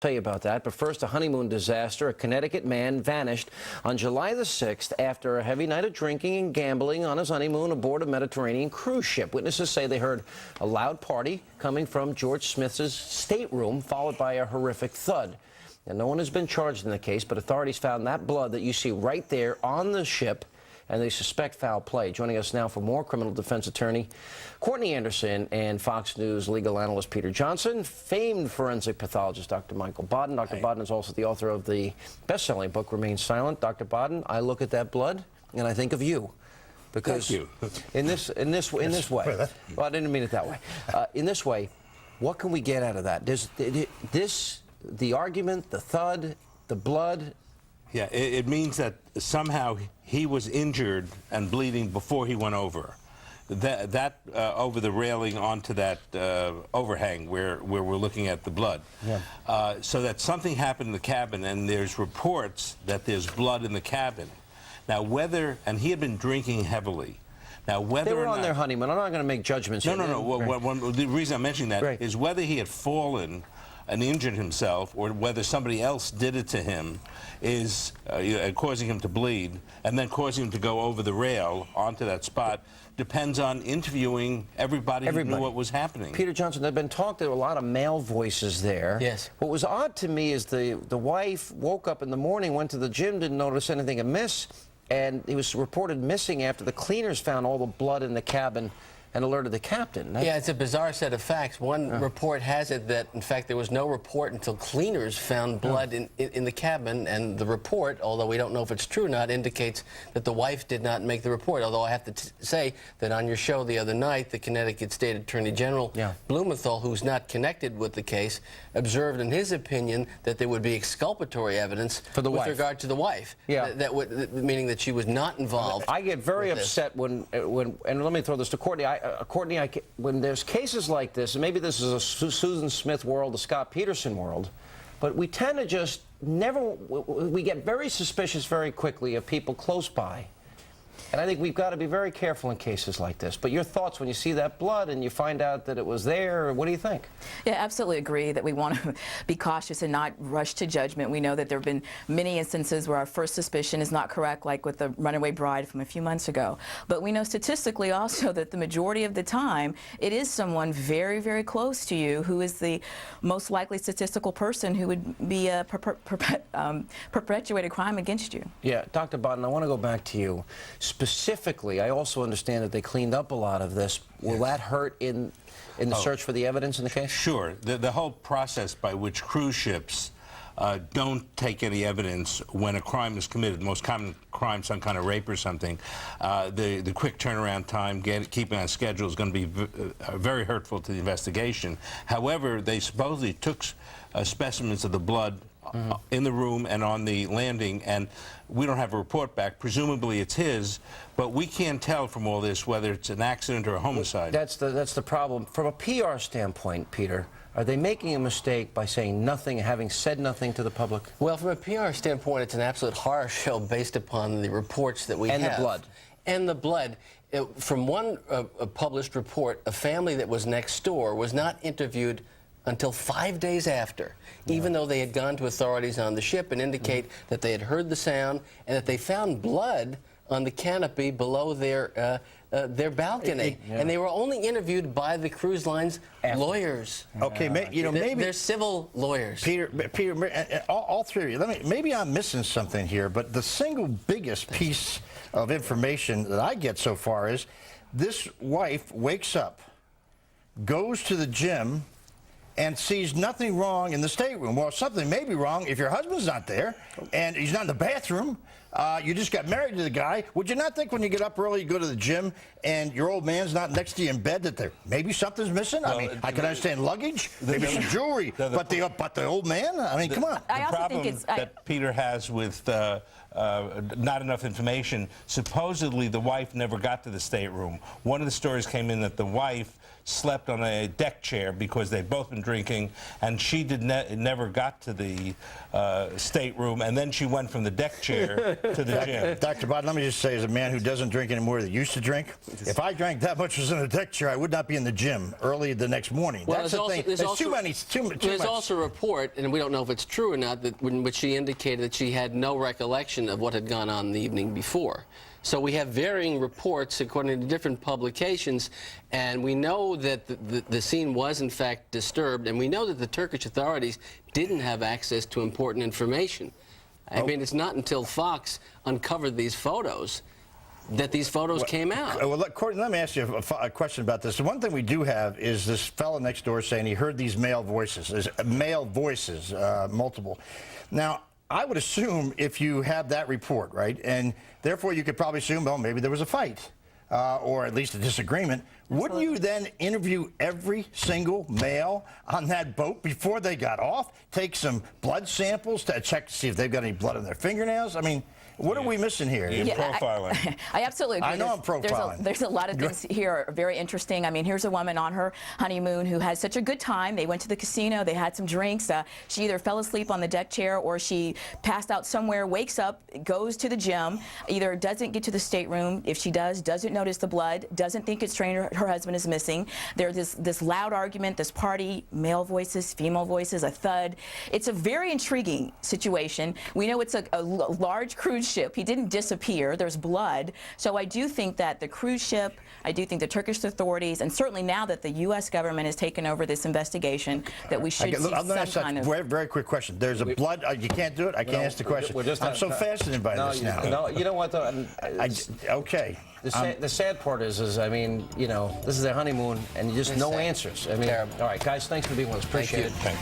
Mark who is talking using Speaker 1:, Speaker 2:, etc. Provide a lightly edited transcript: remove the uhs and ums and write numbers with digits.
Speaker 1: Tell you about that, but first, a honeymoon disaster. A Connecticut man vanished on July the 6th after a heavy night of drinking and gambling on his honeymoon aboard a Mediterranean cruise ship. Witnesses say they heard a loud party coming from George Smith's stateroom, followed by a horrific thud. And no one has been charged in the case, but authorities found that blood that you see right there on the ship, and they suspect foul play. Joining us now for more, criminal defense attorney Courtney Anderson and Fox News legal analyst Peter Johnson, famed forensic pathologist Dr. Michael Baden. Dr. Baden is also the author of the best-selling book, Remain Silent. Dr. Baden, I look at that blood and I think of you. Because
Speaker 2: Thank you.
Speaker 1: in this way, well, I didn't mean it that way. In this way, what can we get out of that? The argument, the thud, the blood.
Speaker 2: Yeah, it means that somehow he was injured and bleeding before he went over. That over the railing onto that overhang where we're looking at the blood. Yeah. So that something happened in the cabin, and there's reports that there's blood in the cabin. Now and he had been drinking heavily. Now whether
Speaker 1: they were
Speaker 2: or
Speaker 1: on
Speaker 2: not,
Speaker 1: their honeymoon. I'm not going to make judgments.
Speaker 2: No,
Speaker 1: here.
Speaker 2: no, no.
Speaker 1: Right.
Speaker 2: The reason I'm mentioning that is whether he had fallen and injured himself, or whether somebody else did it to him, is causing him to bleed, and then causing him to go over the rail onto that spot, depends on interviewing everybody who knew what was happening.
Speaker 1: Peter Johnson, there've been talk, there were a lot of male voices there.
Speaker 3: Yes.
Speaker 1: What was odd to me is the wife woke up in the morning, went to the gym, didn't notice anything amiss, and he was reported missing after the cleaners found all the blood in the cabin and alerted the captain.
Speaker 3: Yeah, it's a bizarre set of facts. One report has it that, in fact, there was no report until cleaners found blood in the cabin, and the report, although we don't know if it's true or not, indicates that the wife did not make the report. Although I have to say that on your show the other night, the Connecticut State Attorney General Blumenthal, who's not connected with the case, observed in his opinion that there would be exculpatory evidence
Speaker 1: for the
Speaker 3: with regard to the wife.
Speaker 1: Yeah.
Speaker 3: Meaning that she was not involved.
Speaker 1: I get very upset when, and let me throw this to Courtney. Courtney, when there's cases like this, and maybe this is a Susan Smith world, a Scott Peterson world, but we tend to just we get very suspicious very quickly of people close by. And I think we've got to be very careful in cases like this. But your thoughts when you see that blood and you find out that it was there, what do you think?
Speaker 4: Yeah, absolutely agree that we want to be cautious and not rush to judgment. We know that there have been many instances where our first suspicion is not correct, like with the runaway bride from a few months ago. But we know statistically also that the majority of the time, it is someone very, very close to you who is the most likely statistical person who would be perpetuated crime against you.
Speaker 1: Yeah, Dr. Baden, I want to go back to you. Specifically, I also understand that they cleaned up a lot of this. Will that hurt in the search for the evidence in the case? Sure.
Speaker 2: The whole process by which cruise ships don't take any evidence when a crime is committed, the most common crime, some kind of rape or something, the quick turnaround time, keeping on schedule is going to be very hurtful to the investigation. However, they supposedly took specimens of the blood in the room and on the landing, and we don't have a report back. Presumably it's his, but we can't tell from all this whether it's an accident or a homicide.
Speaker 1: That's the problem. From a PR standpoint, Peter, are they making a mistake by saying nothing, having said nothing to the public?
Speaker 3: Well, from a PR standpoint, it's an absolute horror show based upon the reports that we have.
Speaker 1: And the blood.
Speaker 3: And the blood. From one published report, a family that was next door was not interviewed until 5 days after, even though they had gone to authorities on the ship and indicate that they had heard the sound and that they found blood on the canopy below their balcony. And they were only interviewed by the cruise line's lawyers.
Speaker 5: Okay, maybe
Speaker 3: they're civil lawyers.
Speaker 5: Peter, all three of you. Maybe I'm missing something here, but the single biggest piece of information that I get so far is this wife wakes up, goes to the gym, and sees nothing wrong in the stateroom. Well, something may be wrong if your husband's not there and he's not in the bathroom. You just got married to the guy. Would you not think when you get up early, you go to the gym, and your old man's not next to you in bed that maybe something's missing? Well, I mean, I can understand luggage, maybe some jewelry, but the old man? I mean, come on.
Speaker 4: I also
Speaker 2: problem
Speaker 4: think it's
Speaker 2: that Peter has with not enough information, supposedly the wife never got to the stateroom. One of the stories came in that the wife slept on a deck chair because they'd both been drinking, and she never got to the stateroom, and then she went from the deck chair to the gym.
Speaker 5: Dr. Biden, let me just say, as a man who doesn't drink anymore that used to drink, if I drank that much was in a deck chair, I would not be in the gym early the next morning.
Speaker 3: Well,
Speaker 5: That's the thing. There's too much.
Speaker 3: There's also a report, and we don't know if it's true or not, that in which she indicated that she had no recollection of what had gone on the evening before. So we have varying reports according to different publications, and we know that the scene was in fact disturbed, and we know that the Turkish authorities didn't have access to important information. I mean, it's not until Fox uncovered these photos that these photos came out.
Speaker 5: Well, look, Courtney, let me ask you a question about this. The one thing we do have is this fellow next door saying he heard these male voices. There's male voices, multiple. Now, I would assume if you have that report, right, and therefore you could probably assume, well, maybe there was a fight, or at least a disagreement. Wouldn't you then interview every single male on that boat before they got off? Take some blood samples to check to see if they've got any blood on their fingernails? I mean, what are we missing here?
Speaker 2: You're profiling.
Speaker 4: I absolutely agree.
Speaker 5: I know I'm profiling.
Speaker 4: There's a lot of things here very interesting. I mean, here's a woman on her honeymoon who had such a good time. They went to the casino. They had some drinks. She either fell asleep on the deck chair or she passed out somewhere, wakes up, goes to the gym, either doesn't get to the stateroom. If she does, doesn't notice the blood, doesn't think it's strange her husband is missing. There's this loud argument, this party, male voices, female voices, a thud. It's a very intriguing situation. We know it's a large cruise ship. He didn't disappear. There's blood. So I do think that the cruise ship, I do think the Turkish authorities, and certainly now that the U.S. government has taken over this investigation, that we should see some kind of...
Speaker 5: Very quick question. There's a blood... you can't do it? I can't ask the question. I'm so fascinated by this now.
Speaker 1: No, you know what, though?
Speaker 5: Okay.
Speaker 1: The sad part is, I mean, you know, this is their honeymoon, and just no answers. I mean, all right, guys, thanks for being with us. Appreciate it.
Speaker 2: Thank you.